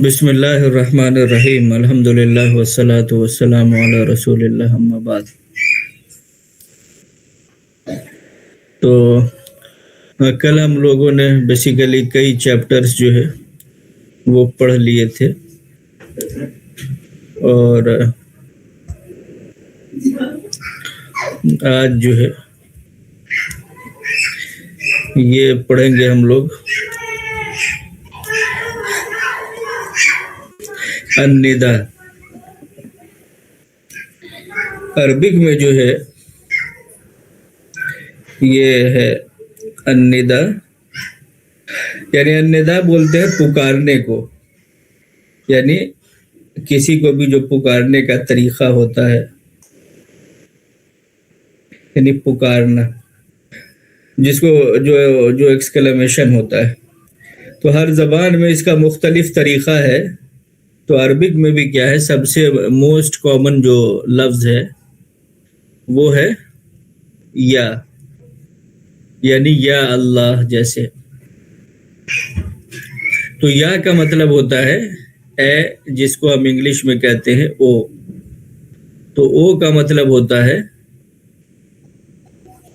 بسم اللہ الرحمن الرحیم، الحمدللہ والصلاة والسلام علی رسول اللہ، اما بعد۔ تو کل ہم لوگوں نے بیسیکلی کئی چیپٹرز جو ہے وہ پڑھ لیے تھے، اور آج جو ہے یہ پڑھیں گے ہم لوگ الندا۔ عربک میں جو ہے یہ ہے الندا، یعنی الندا بولتے ہیں پکارنے کو، یعنی کسی کو بھی جو پکارنے کا طریقہ ہوتا ہے، یعنی پکارنا، جس کو جو ایکسکلیمیشن ہوتا ہے۔ تو ہر زبان میں اس کا مختلف طریقہ ہے، تو عربک میں بھی کیا ہے، سب سے موسٹ کامن جو لفظ ہے وہ ہے یا، یعنی یا اللہ جیسے۔ تو یا کا مطلب ہوتا ہے اے، جس کو ہم انگلش میں کہتے ہیں او۔ تو او کا مطلب ہوتا ہے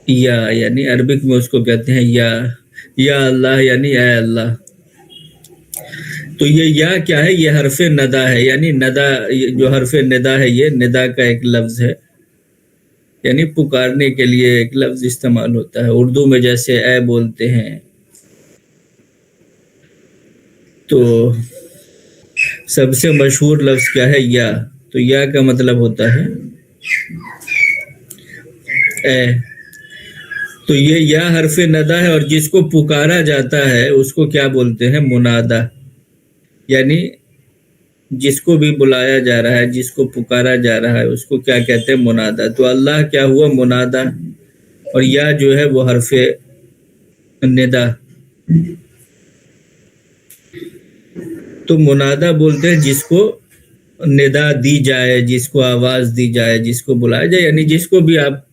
یا، یعنی عربک میں اس کو کہتے ہیں یا اللہ، یعنی اے اللہ۔ تو یہ یا کیا ہے، یہ حرف ندا ہے، یعنی ندا، جو حرف ندا ہے یہ ندا کا ایک لفظ ہے، یعنی پکارنے کے لیے ایک لفظ استعمال ہوتا ہے۔ اردو میں جیسے اے بولتے ہیں، تو سب سے مشہور لفظ کیا ہے، یا۔ تو یا کا مطلب ہوتا ہے اے۔ تو یہ یا حرف ندا ہے، اور جس کو پکارا جاتا ہے اس کو کیا بولتے ہیں، منادا، یعنی جس کو بھی بلایا جا رہا ہے، جس کو پکارا جا رہا ہے، اس کو کیا کہتے ہیں، منادا۔ تو اللہ کیا ہوا، منادا، اور یا جو ہے وہ حرف ندا۔ تو منادا بولتے ہیں جس کو ندا دی جائے، جس کو آواز دی جائے، جس کو بلایا جائے، یعنی جس کو بھی آپ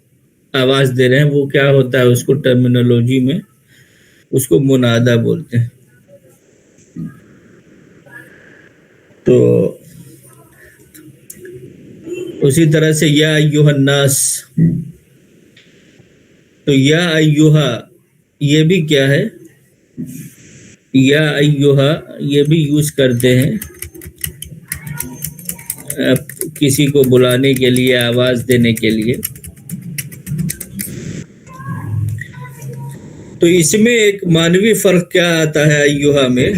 آواز دے رہے ہیں، وہ کیا ہوتا ہے، اس کو ٹرمینالوجی میں اس کو منادا بولتے ہیں۔ تو اسی طرح سے یا ایھا الناس، تو یا ایھا یہ بھی کیا ہے، یا ایھا یہ بھی یوز کرتے ہیں کسی کو بلانے کے لیے، آواز دینے کے لیے۔ تو اس میں ایک معنوی فرق کیا آتا ہے ایھا میں،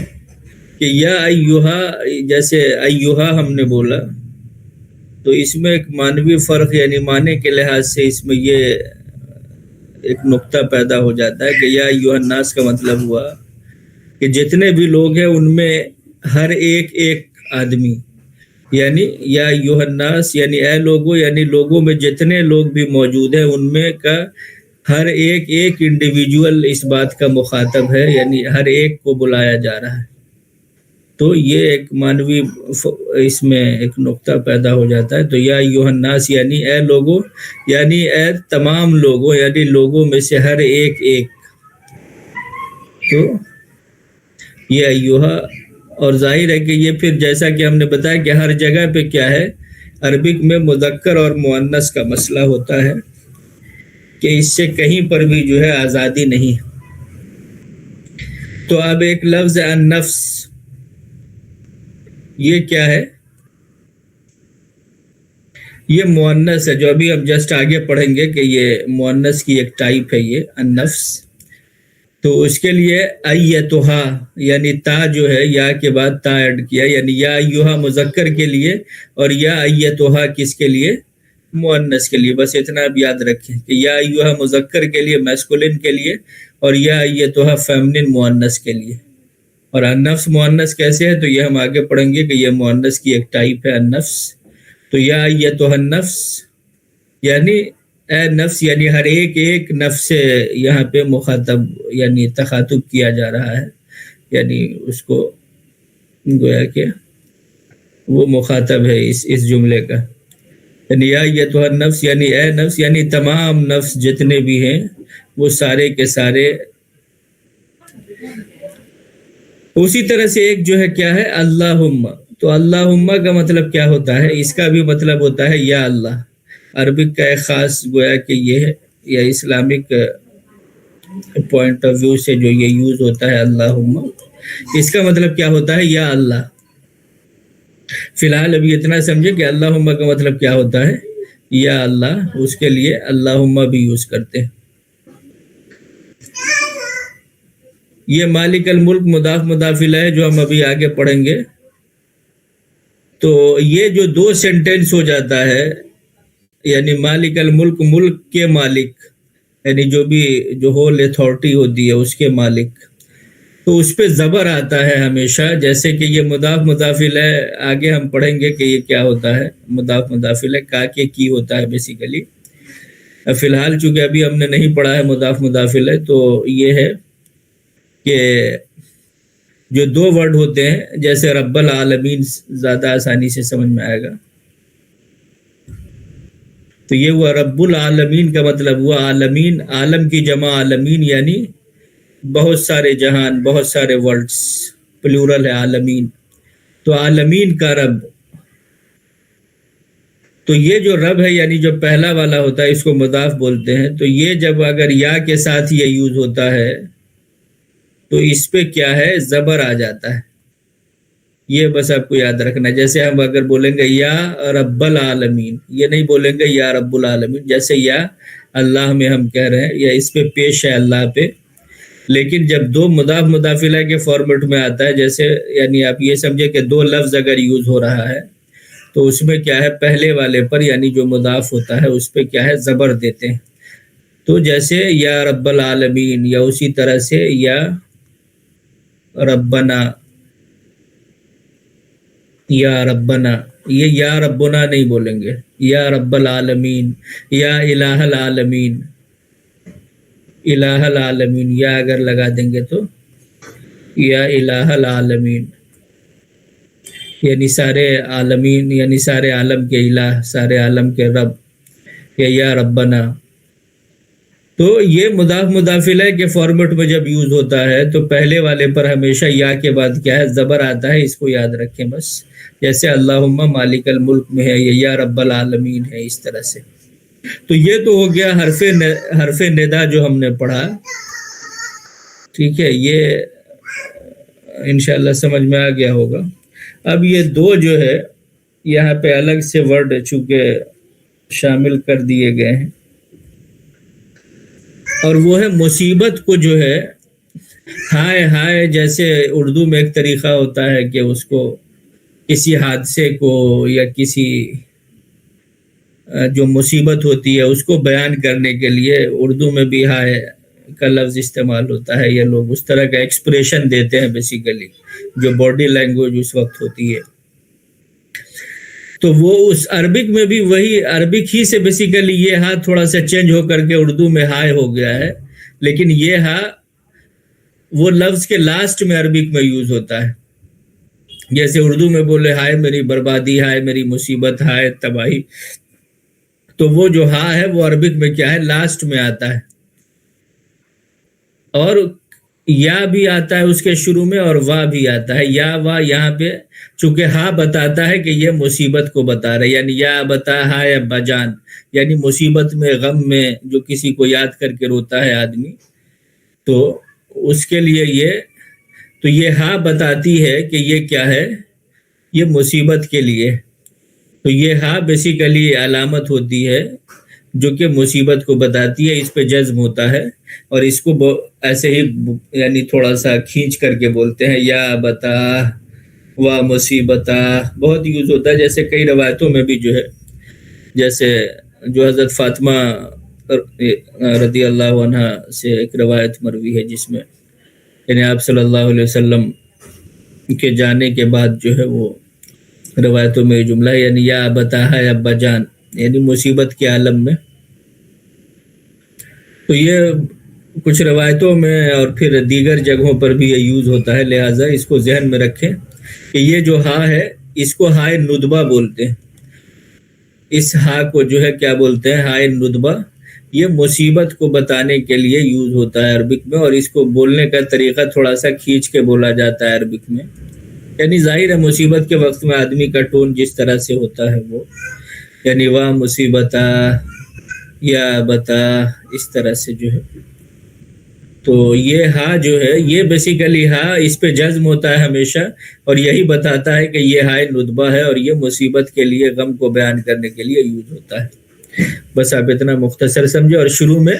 کہ یا ایھا، جیسے ایھا ہم نے بولا، تو اس میں ایک معنوی فرق، یعنی معنی کے لحاظ سے اس میں یہ ایک نقطہ پیدا ہو جاتا ہے کہ یا ایھا الناس کا مطلب ہوا کہ جتنے بھی لوگ ہیں ان میں ہر ایک آدمی، یعنی یا ایھا الناس یعنی اے لوگوں، یعنی لوگوں میں جتنے لوگ بھی موجود ہیں ان میں کا ہر ایک انڈیویجول اس بات کا مخاطب ہے، یعنی ہر ایک کو بلایا جا رہا ہے۔ تو یہ ایک معنوی اس میں ایک نقطہ پیدا ہو جاتا ہے۔ تو یا ایھا الناس یعنی اے لوگوں، یعنی اے تمام لوگوں، یعنی لوگوں میں سے ہر ایک۔ تو یہ ایھا، اور ظاہر ہے کہ یہ پھر جیسا کہ ہم نے بتایا کہ ہر جگہ پہ کیا ہے، عربک میں مذکر اور مؤنث کا مسئلہ ہوتا ہے، کہ اس سے کہیں پر بھی جو ہے آزادی نہیں۔ تو اب ایک لفظ النفس، یہ کیا ہے، یہ مؤنث ہے، جو ابھی ہم جسٹ آگے پڑھیں گے کہ یہ مؤنث کی ایک ٹائپ ہے یہ النفس۔ تو اس کے لیے ایتھا، یعنی تا جو ہے، یا کے بعد تا ایڈ کیا، یعنی یا ایھا مذکر کے لیے، اور یا ایتھا کس کے لیے، مؤنث کے لیے۔ بس اتنا اب یاد رکھیں کہ یا ایھا مذکر کے لیے، میسکولن کے لیے، اور یا ایتھا فیمنن مؤنث کے لیے۔ اور النفس مؤنث کیسے ہے، تو یہ ہم آگے پڑھیں گے کہ یہ مؤنث کی ایک ٹائپ ہے النفس۔ تو یا ایتھا النفس یعنی اے نفس، یعنی ہر ایک نفس سے یہاں پہ مخاطب، یعنی تخاطب کیا جا رہا ہے، یعنی اس کو گویا کہ وہ مخاطب ہے اس جملے کا۔ یعنی یا ایتھا النفس یعنی اے نفس، یعنی تمام نفس جتنے بھی ہیں وہ سارے کے سارے اسی طرح سے ایک جو ہے کیا ہے اللہم. تو اللہم کا مطلب کیا ہوتا ہے؟ اس کا بھی مطلب ہوتا ہے یا اللہ. عربک کا ایک خاص گویا کہ یہ ہے، یا اسلامک پوائنٹ آف ویو سے جو یہ یوز ہوتا ہے اللہم، اس کا مطلب کیا ہوتا ہے؟ یا اللہ. فی الحال ابھی اتنا سمجھے کہ اللہم کا مطلب کیا ہوتا ہے؟ یا اللہ. اس کے لیے اللہم بھی یوز کرتے ہیں. یہ مالک الملک مضاف مضاف الیہ ہے جو ہم ابھی آگے پڑھیں گے. تو یہ جو دو سینٹینس ہو جاتا ہے، یعنی مالک الملک، ملک کے مالک، یعنی جو بھی جو ہول اتھارٹی ہوتی ہے اس کے مالک، تو اس پہ زبر آتا ہے ہمیشہ. جیسے کہ یہ مضاف مضاف الیہ آگے ہم پڑھیں گے کہ یہ کیا ہوتا ہے. مضاف مضاف الیہ کا کے کی ہوتا ہے بیسیکلی. فی الحال چونکہ ابھی ہم نے نہیں پڑھا ہے مضاف مضاف الیہ، تو یہ ہے کہ جو دو ورڈ ہوتے ہیں، جیسے رب العالمین زیادہ آسانی سے سمجھ میں آئے گا. تو یہ ہوا رب العالمین کا مطلب ہوا عالمین، عالم کی جمع عالمین، یعنی بہت سارے جہان، بہت سارے ورلڈز، پلورل ہے عالمین. تو عالمین کا رب. تو یہ جو رب ہے یعنی جو پہلا والا ہوتا ہے اس کو مضاف بولتے ہیں. تو یہ جب اگر یا کے ساتھ یہ یوز ہوتا ہے تو اس پہ کیا ہے؟ زبر آ جاتا ہے. یہ بس آپ کو یاد رکھنا. جیسے ہم اگر بولیں گے یا رب العالمین، یہ نہیں بولیں گے یا رب العالمین. جیسے یا اللہ میں ہم کہہ رہے ہیں، یا اس پہ پیش ہے اللہ پہ. لیکن جب دو مضاف مضاف الیہ کے فارمیٹ میں آتا ہے، جیسے یعنی آپ یہ سمجھے کہ دو لفظ اگر یوز ہو رہا ہے تو اس میں کیا ہے؟ پہلے والے پر یعنی جو مضاف ہوتا ہے اس پہ کیا ہے؟ زبر دیتے ہیں. تو جیسے یا رب العالمین، یا اسی طرح سے یا ربنا، یا ربنا. یہ یا ربنا نہیں بولیں گے، یا رب العالمین، یا الہ العالمین. الہ العالمین یا اگر لگا دیں گے تو یا الہ العالمین، یعنی سارے عالمین، یعنی سارے عالم کے الہ، سارے عالم کے رب. یا ربنا. تو یہ مضاف مضاف الیہ کے فارمیٹ میں جب یوز ہوتا ہے تو پہلے والے پر ہمیشہ یا کے بعد کیا ہے؟ زبر آتا ہے. اس کو یاد رکھیں بس. جیسے اللہم مالک الملک میں ہے، یا رب العالمین ہے، اس طرح سے. تو یہ تو ہو گیا حرف ندا جو ہم نے پڑھا. ٹھیک ہے، یہ انشاءاللہ سمجھ میں آ گیا ہوگا. اب یہ دو جو ہے یہاں پہ الگ سے ورڈ چونکہ شامل کر دیے گئے ہیں، اور وہ ہے مصیبت کو جو ہے ہائے ہائے. جیسے اردو میں ایک طریقہ ہوتا ہے کہ اس کو کسی حادثے کو یا کسی جو مصیبت ہوتی ہے اس کو بیان کرنے کے لیے اردو میں بھی ہائے کا لفظ استعمال ہوتا ہے. یہ لوگ اس طرح کا ایکسپریشن دیتے ہیں بیسیکلی، جو باڈی لینگویج اس وقت ہوتی ہے. تو وہ اس عربک میں بھی وہی عربک ہی سے بیسیکلی یہ ہاں تھوڑا سا چینج ہو کر کے اردو میں ہائے ہو گیا ہے. لیکن یہ ہاں وہ لفظ کے لاسٹ میں عربک میں یوز ہوتا ہے. جیسے اردو میں بولے ہائے میری بربادی، ہائے میری مصیبت، ہائے تباہی. تو وہ جو ہاں ہے وہ عربک میں کیا ہے؟ لاسٹ میں آتا ہے. اور یا بھی آتا ہے اس کے شروع میں، اور وا بھی آتا ہے. یا وا یہاں پہ چونکہ ہاں بتاتا ہے کہ یہ مصیبت کو بتا رہے، یعنی یا بتا ہائے ابا جان، یعنی مصیبت میں، غم میں جو کسی کو یاد کر کے روتا ہے آدمی، تو اس کے لیے یہ ہاں بتاتی ہے کہ یہ کیا ہے؟ یہ مصیبت کے لیے. تو یہ ہاں بیسیکلی علامت ہوتی ہے جو کہ مصیبت کو بتاتی ہے. اس پہ جزم ہوتا ہے، اور اس کو ایسے ہی یعنی تھوڑا سا کھینچ کر کے بولتے ہیں یا بتا و مصیبتہ. بہت یوز ہوتا ہے. جیسے کئی روایتوں میں بھی جو ہے، جیسے جو حضرت فاطمہ رضی اللہ عنہ سے ایک روایت مروی ہے جس میں یعنی آپ صلی اللہ علیہ وسلم کے جانے کے بعد جو ہے وہ روایتوں میں جملہ ہے، یعنی یا بتا ہے ابا جان، یعنی مصیبت کے عالم میں. تو یہ کچھ روایتوں میں اور پھر دیگر جگہوں پر بھی یہ یوز ہوتا ہے. لہٰذا اس کو ذہن میں رکھیں کہ یہ جو ہا ہے اس کو ہائے ندبہ بولتے ہیں. اس ہا کو جو ہے کیا بولتے ہیں؟ ہائے ندبہ. یہ مصیبت کو بتانے کے لیے یوز ہوتا ہے عربک میں، اور اس کو بولنے کا طریقہ تھوڑا سا کھینچ کے بولا جاتا ہے عربک میں. یعنی ظاہر ہے مصیبت کے وقت میں آدمی کا ٹون جس طرح سے ہوتا ہے وہ، یعنی واہ مصیبتہ یا بتا، اس طرح سے جو ہے. تو یہ ہا جو ہے یہ بیسیکلی ہا اس پہ جزم ہوتا ہے ہمیشہ، اور یہی بتاتا ہے کہ یہ ہائے ندبہ ہے، اور یہ مصیبت کے لیے، غم کو بیان کرنے کے لیے یوز ہوتا ہے. بس آپ اتنا مختصر سمجھے. اور شروع میں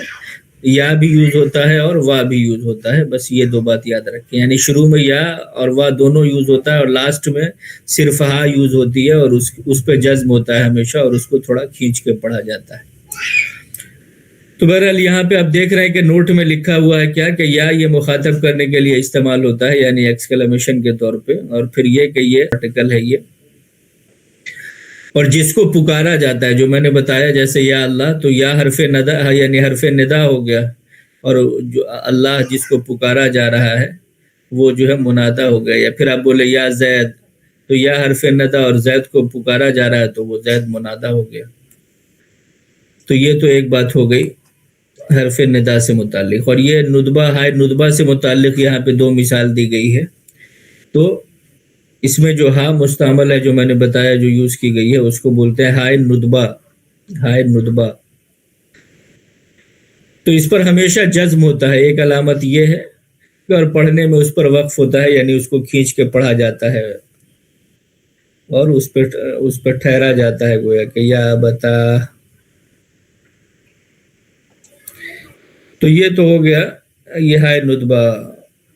یا بھی یوز ہوتا ہے اور وا بھی یوز ہوتا ہے، بس یہ دو بات یاد رکھیں. یعنی شروع میں یا اور وا دونوں یوز ہوتا ہے، اور لاسٹ میں صرف ہا یوز ہوتی ہے، اور اس پہ جزم ہوتا ہے ہمیشہ، اور اس کو تھوڑا کھینچ کے پڑھا جاتا ہے. تو بہرحال یہاں پہ آپ دیکھ رہے ہیں کہ نوٹ میں لکھا ہوا ہے کیا، کہ یا یہ مخاطب کرنے کے لیے استعمال ہوتا ہے، یعنی ایکسکلیمیشن کے طور پہ، اور پھر یہ کہ یہ آرٹیکل ہے یہ، اور جس کو پکارا جاتا ہے جو میں نے بتایا، جیسے یا اللہ، تو یا حرف ندا، یعنی حرف ندا ہو گیا، اور جو اللہ جس کو پکارا جا رہا ہے وہ جو ہے منادا ہو گیا. یا پھر آپ بولے یا زید، تو یا حرف ندا اور زید کو پکارا جا رہا ہے تو وہ زید منادا ہو گیا. تو یہ تو ایک بات ہو گئی حرف ندا سے متعلق. اور یہ ندبہ، ہائے ندبہ سے متعلق یہاں پہ دو مثال دی گئی ہے. تو اس میں جو ہا مستعمل ہے جو میں نے بتایا جو یوز کی گئی ہے، اس کو بولتے ہیں ہائے ندبہ، ہائے ندبہ. تو اس پر ہمیشہ جزم ہوتا ہے. ایک علامت یہ ہے کہ اور پڑھنے میں اس پر وقف ہوتا ہے، یعنی اس کو کھینچ کے پڑھا جاتا ہے، اور اس پر ٹھہرا جاتا ہے، گویا کہ یا بتا. تو یہ تو ہو گیا یہ ہائے ندبہ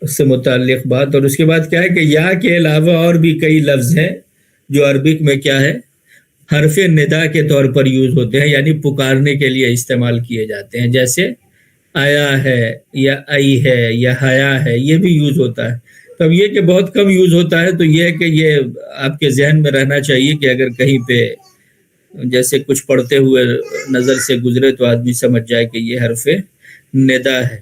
سے متعلق بات. اور اس کے بعد کیا ہے کہ یا کے علاوہ اور بھی کئی لفظ ہیں جو عربک میں کیا ہے، حرف ندا کے طور پر یوز ہوتے ہیں، یعنی پکارنے کے لیے استعمال کیے جاتے ہیں. جیسے آیا ہے یا آئی ہے یا حیا ہے، یہ بھی یوز ہوتا ہے. تب یہ کہ بہت کم یوز ہوتا ہے. تو یہ ہے کہ یہ آپ کے ذہن میں رہنا چاہیے کہ اگر کہیں پہ جیسے کچھ پڑھتے ہوئے نظر سے گزرے تو آدمی سمجھ جائے کہ یہ حرف ندا ہے.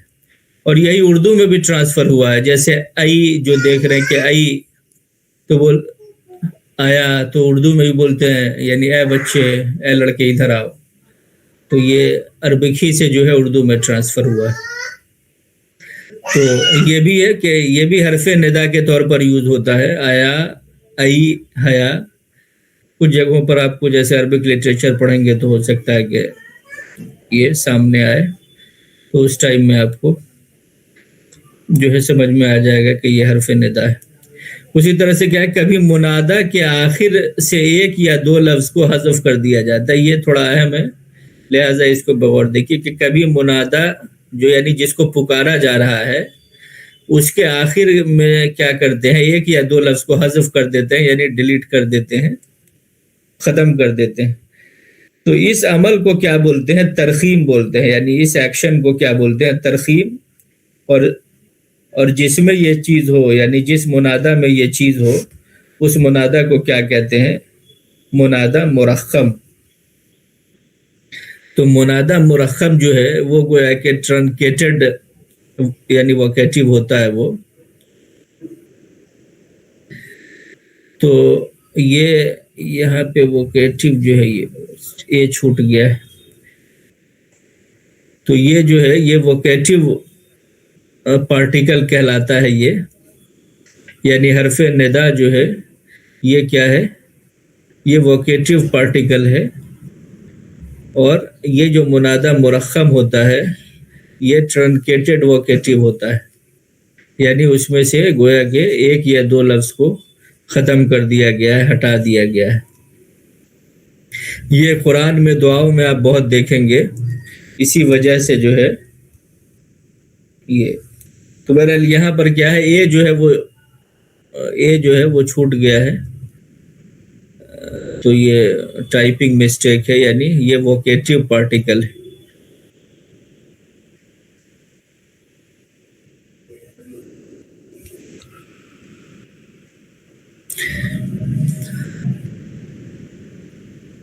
اور یہی اردو میں بھی ٹرانسفر ہوا ہے. جیسے ای جو دیکھ رہے ہیں کہ ای تو بول آیا، تو اردو میں بھی بولتے ہیں، یعنی اے بچے، اے لڑکے ادھر آؤ. تو یہ عربک ہی سے جو ہے اردو میں ٹرانسفر ہوا ہے. تو یہ بھی ہے کہ یہ بھی حرف ندا کے طور پر یوز ہوتا ہے، آیا، ای، حیا. کچھ جگہوں پر آپ کو جیسے عربک لٹریچر پڑھیں گے تو ہو سکتا ہے کہ یہ سامنے آئے، تو اس ٹائم میں آپ کو جو ہے سمجھ میں آ جائے گا کہ یہ حرف ندا ہے. اسی طرح سے کیا ہے، کبھی منادا کے آخر سے ایک یا دو لفظ کو حذف کر دیا جاتا ہے. یہ تھوڑا اہم ہے، لہٰذا اس کو بغور دیکھیے کہ کبھی منادا جو یعنی جس کو پکارا جا رہا ہے، اس کے آخر میں کیا کرتے ہیں، ایک یا دو لفظ کو حذف کر دیتے ہیں، یعنی ڈیلیٹ کر دیتے ہیں، ختم کر دیتے ہیں. تو اس عمل کو کیا بولتے ہیں، ترخیم بولتے ہیں. یعنی اس ایکشن کو کیا بولتے ہیں، ترخیم. اور جس میں یہ چیز ہو، یعنی جس منادہ میں یہ چیز ہو، اس منادہ کو کیا کہتے ہیں، منادہ مرخم. تو منادہ مرخم جو ہے وہ گویا کہ ٹرنکیٹڈ یعنی ووکیٹیو ہوتا ہے وہ. تو یہ یہاں پہ ووکیٹیو جو ہے یہ چھوٹ گیا ہے. تو یہ جو ہے یہ ووکیٹیو پارٹیکل کہلاتا ہے یہ، یعنی حرف ندا جو ہے یہ کیا ہے، یہ ووکیٹیو پارٹیکل ہے. اور یہ جو منادہ مرخم ہوتا ہے یہ ٹرنکیٹڈ ووکیٹیو ہوتا ہے، یعنی اس میں سے گویا کہ ایک یا دو لفظ کو ختم کر دیا گیا ہے، ہٹا دیا گیا ہے. یہ قرآن میں دعاؤں میں آپ بہت دیکھیں گے، اسی وجہ سے جو ہے یہ. تو بہرحال یہاں پر کیا ہے، اے جو ہے وہ چھوٹ گیا ہے. تو یہ ٹائپنگ مسٹیک ہے، یعنی یہ ووکیٹیو پارٹیکل ہے.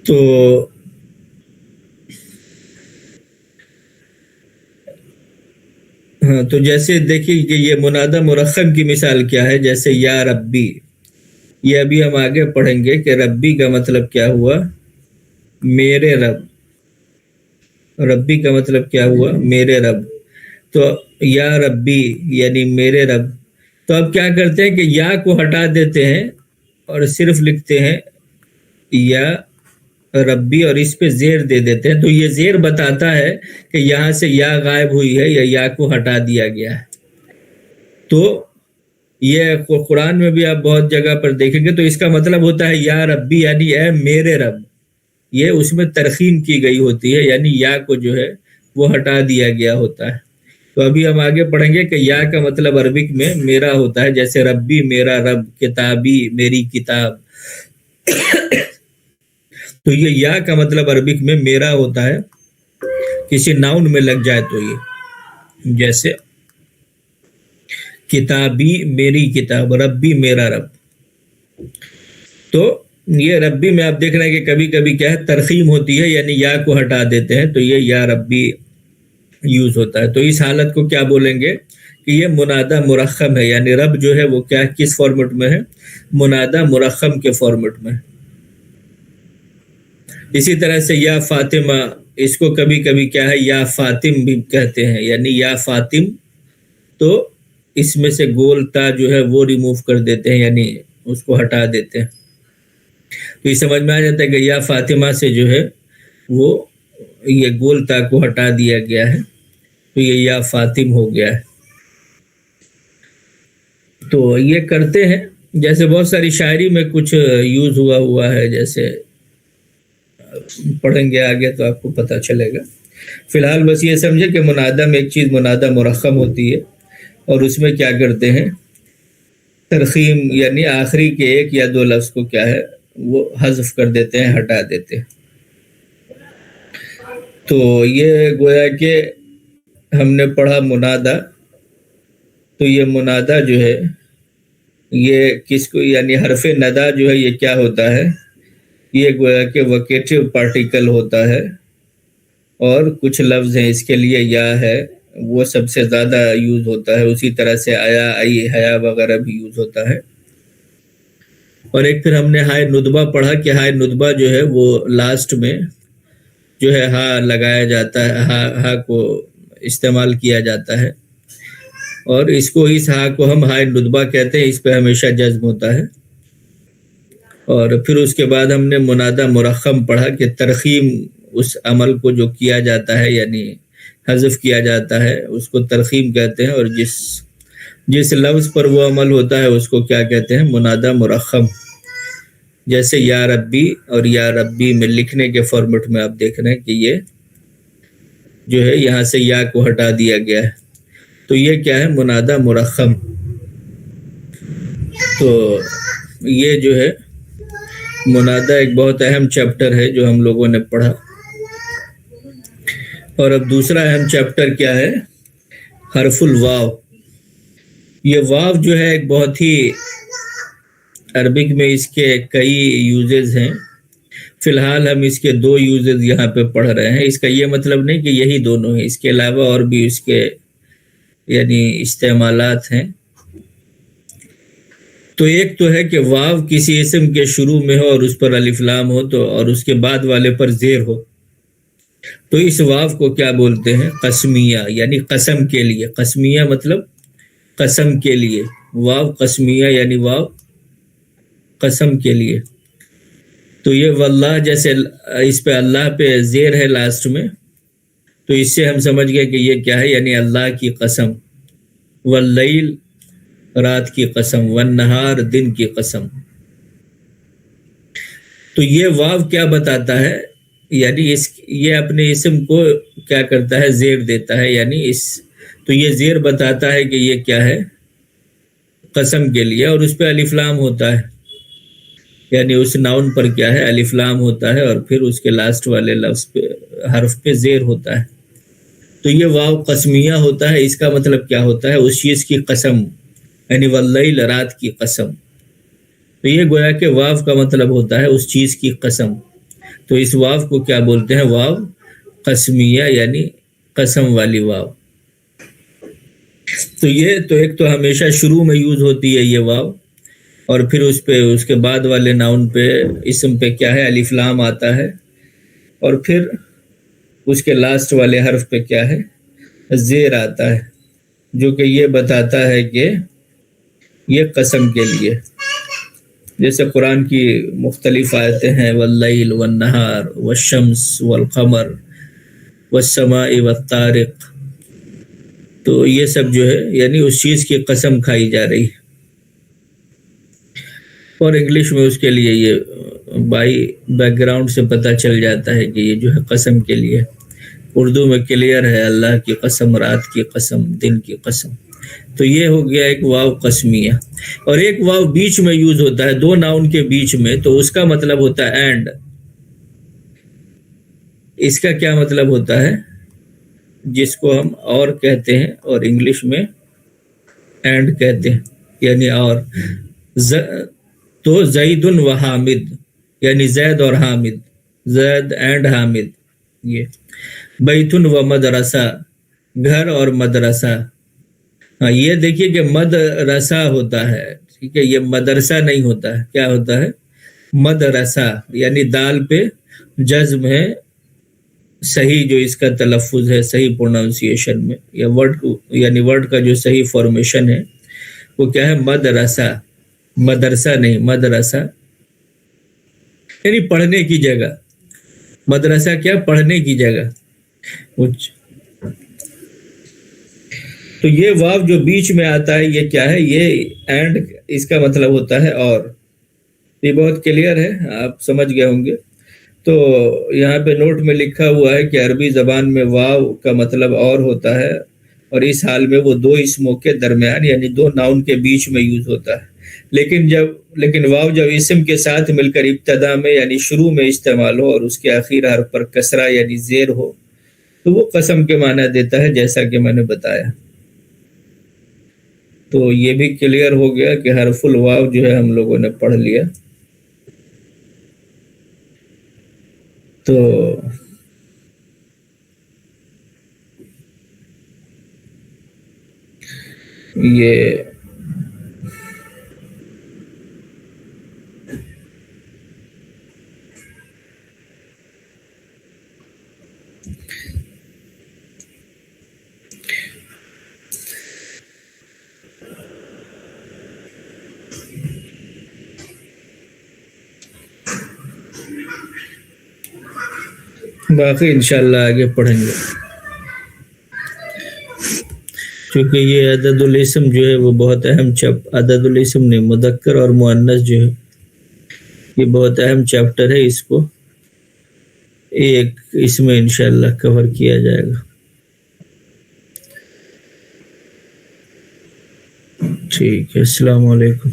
تو ہاں، تو جیسے دیکھیے کہ یہ منادہ مرخم کی مثال کیا ہے، جیسے یا ربی. یہ ابھی ہم آگے پڑھیں گے کہ ربی کا مطلب کیا ہوا، میرے رب. ربی کا مطلب کیا ہوا؟ میرے رب. تو یا ربی یعنی میرے رب. تو اب کیا کرتے ہیں کہ یا کو ہٹا دیتے ہیں اور صرف لکھتے ہیں یا ربی اور اس پہ زیر دے دیتے ہیں. تو یہ زیر بتاتا ہے کہ یہاں سے یا غائب ہوئی ہے یا کو ہٹا دیا گیا ہے. تو یہ قرآن میں بھی آپ بہت جگہ پر دیکھیں گے. تو اس کا مطلب ہوتا ہے یا ربی یعنی اے میرے رب. یہ اس میں ترخیم کی گئی ہوتی ہے، یعنی یا کو جو ہے وہ ہٹا دیا گیا ہوتا ہے. تو ابھی ہم آگے پڑھیں گے کہ یا کا مطلب عربک میں میرا ہوتا ہے، جیسے ربی میرا رب، کتابی میری کتاب. تو یہ یا کا مطلب عربک میں میرا ہوتا ہے، کسی ناؤن میں لگ جائے تو یہ، جیسے کتابی میری کتاب، ربی میرا رب. تو یہ ربی میں آپ دیکھ رہے ہیں کہ کبھی کبھی کیا ہے ترخیم ہوتی ہے، یعنی یا کو ہٹا دیتے ہیں تو یہ یا ربی یوز ہوتا ہے. تو اس حالت کو کیا بولیں گے کہ یہ منادہ مرخم ہے، یعنی رب جو ہے وہ کیا کس فارمیٹ میں ہے؟ منادہ مرخم کے فارمیٹ میں. اسی طرح سے یا فاطمہ، اس کو کبھی کبھی کیا ہے یا فاطم بھی کہتے ہیں، یعنی یا فاطم. تو اس میں سے گول تا جو ہے وہ ریموو کر دیتے ہیں، یعنی اس کو ہٹا دیتے ہیں. تو یہ سمجھ میں آ جاتا ہے کہ یا فاطمہ سے جو ہے وہ یہ گول تا کو ہٹا دیا گیا ہے، تو یہ یا فاطم ہو گیا ہے. تو یہ کرتے ہیں. جیسے بہت ساری شاعری میں کچھ یوز ہوا ہے، جیسے پڑھیں گے آگے تو آپ کو پتہ چلے گا. فی الحال بس یہ سمجھے کہ منادہ میں ایک چیز منادہ مرخم ہوتی ہے، اور اس میں کیا کرتے ہیں ترخیم، یعنی آخری کے ایک یا دو لفظ کو کیا ہے وہ حذف کر دیتے ہیں، ہٹا دیتے ہیں. تو یہ گویا کہ ہم نے پڑھا منادہ. تو یہ منادہ جو ہے یہ کس کو، یعنی حرف ندا جو ہے یہ کیا ہوتا ہے؟ یہ گویا کہ وکیٹیو پارٹیکل ہوتا ہے، اور کچھ لفظ ہیں اس کے لیے یا ہے وہ سب سے زیادہ یوز ہوتا ہے. اسی طرح سے آیا، آئی، حیا وغیرہ بھی یوز ہوتا ہے. اور ایک پھر ہم نے ہائے ندبہ پڑھا کہ ہائے ندبہ جو ہے وہ لاسٹ میں جو ہے ہا لگایا جاتا ہے، ہا کو استعمال کیا جاتا ہے، اور اس کو اس ہا کو ہم ہائے ندبہ کہتے ہیں. اس پہ ہمیشہ جزم ہوتا ہے. اور پھر اس کے بعد ہم نے منادہ مرخم پڑھا کہ ترخیم اس عمل کو جو کیا جاتا ہے، یعنی حذف کیا جاتا ہے، اس کو ترخیم کہتے ہیں. اور جس لفظ پر وہ عمل ہوتا ہے اس کو کیا کہتے ہیں؟ منادہ مرخم. جیسے یا ربی اور یا ربی میں لکھنے کے فارمیٹ میں آپ دیکھ رہے ہیں کہ یہ جو ہے یہاں سے یا کو ہٹا دیا گیا ہے. تو یہ کیا ہے؟ منادہ مرخم. تو یہ جو ہے منادہ ایک بہت اہم چیپٹر ہے جو ہم لوگوں نے پڑھا. اور اب دوسرا اہم چیپٹر کیا ہے؟ حرف الواو. یہ واو جو ہے ایک بہت ہی، عربک میں اس کے کئی یوزز ہیں. فی الحال ہم اس کے 2 یوزز یہاں پہ پڑھ رہے ہیں. اس کا یہ مطلب نہیں کہ یہی دونوں ہیں، اس کے علاوہ اور بھی اس کے یعنی استعمالات ہیں. تو ایک تو ہے کہ واو کسی اسم کے شروع میں ہو اور اس پر الف لام ہو، تو اور اس کے بعد والے پر زیر ہو، تو اس واو کو کیا بولتے ہیں؟ قسمیہ، یعنی قسم کے لیے. قسمیہ مطلب قسم کے لیے. واو قسمیہ یعنی واو قسم کے لیے. تو یہ واللہ، جیسے اس پہ اللہ پہ زیر ہے لاسٹ میں، تو اس سے ہم سمجھ گئے کہ یہ کیا ہے، یعنی اللہ کی قسم. واللیل رات کی قسم، والنہار دن کی قسم. تو یہ واو کیا بتاتا ہے؟ یعنی یہ اپنے اسم کو کیا کرتا ہے؟ زیر دیتا ہے. یعنی تو یہ زیر بتاتا ہے کہ یہ کیا ہے؟ قسم کے لیے. اور اس پہ الف لام ہوتا ہے، یعنی اس ناؤن پر کیا ہے؟ الف لام ہوتا ہے، اور پھر اس کے لاسٹ والے لفظ پہ حرف پہ زیر ہوتا ہے. تو یہ واو قسمیہ ہوتا ہے. اس کا مطلب کیا ہوتا ہے؟ اس چیز کی قسم، یعنی واللیل رات کی قسم. تو یہ گویا کہ واو کا مطلب ہوتا ہے اس چیز کی قسم. تو اس واو کو کیا بولتے ہیں؟ واو قسمیہ، یعنی قسم والی واو. تو یہ تو ایک تو ہمیشہ شروع میں یوز ہوتی ہے یہ واو، اور پھر اس کے بعد والے ناؤن پہ اسم پہ کیا ہے؟ الف لام آتا ہے. اور پھر اس کے لاسٹ والے حرف پہ کیا ہے؟ زیر آتا ہے، جو کہ یہ بتاتا ہے کہ یہ قسم کے لیے. جیسے قرآن کی مختلف آیتیں ہیں، واللیل والنہار والشمس والقمر والسماء والطارق، تو یہ سب جو ہے یعنی اس چیز کی قسم کھائی جا رہی ہے. اور انگلش میں اس کے لیے یہ بائی بیک گراؤنڈ سے پتہ چل جاتا ہے کہ یہ جو ہے قسم کے لیے. اردو میں کلیئر ہے، اللہ کی قسم، رات کی قسم، دن کی قسم. تو یہ ہو گیا ایک واو قسمیہ. اور ایک واو بیچ میں یوز ہوتا ہے دو ناؤن کے بیچ میں، تو اس کا مطلب ہوتا ہے اینڈ. اس کا کیا مطلب ہوتا ہے؟ جس کو ہم اور کہتے ہیں اور انگلش میں اینڈ کہتے ہیں، یعنی اور. تو زید و حامد، یعنی زید اور حامد، زید اینڈ حامد. یہ بیت و مدرسہ، گھر اور مدرسہ. ہاں یہ دیکھیے کہ مدرسہ ہوتا ہے، ٹھیک ہے، یہ مدرسہ نہیں ہوتا ہے. کیا ہوتا ہے؟ مدرسہ. یعنی دال پہ جزم ہے، صحیح جو اس کا تلفظ ہے، صحیح پروننسیشن میں، یا ورڈ یعنی ورڈ کا جو صحیح فارمیشن ہے وہ کیا ہے؟ مدرسہ. مدرسہ نہیں، مدرسہ یعنی پڑھنے کی جگہ. مدرسہ کیا؟ پڑھنے کی جگہ. تو یہ واو جو بیچ میں آتا ہے یہ کیا ہے؟ یہ اینڈ. اس کا مطلب ہوتا ہے اور. یہ بہت کلیئر ہے، آپ سمجھ گئے ہوں گے. تو یہاں پہ نوٹ میں لکھا ہوا ہے کہ عربی زبان میں واو کا مطلب اور ہوتا ہے، اور اس حال میں وہ دو اسموں کے درمیان یعنی دو ناؤن کے بیچ میں یوز ہوتا ہے. لیکن واو جب اسم کے ساتھ مل کر ابتدا میں یعنی شروع میں استعمال ہو اور اس کے آخر حرف پر کسرہ یعنی زیر ہو تو وہ قسم کے معنی دیتا ہے، جیسا کہ میں نے بتایا. تو یہ بھی کلیئر ہو گیا کہ حرف الواو جو ہے ہم لوگوں نے پڑھ لیا. تو یہ باقی انشاءاللہ آگے پڑھیں گے، کیونکہ یہ عدد الاسم جو ہے وہ بہت اہم عدد الاسم نہیں، مذکر اور مؤنث جو ہے یہ بہت اہم چیپٹر ہے. اس کو ایک اس میں انشاءاللہ کور کیا جائے گا. ٹھیک ہے، السلام علیکم.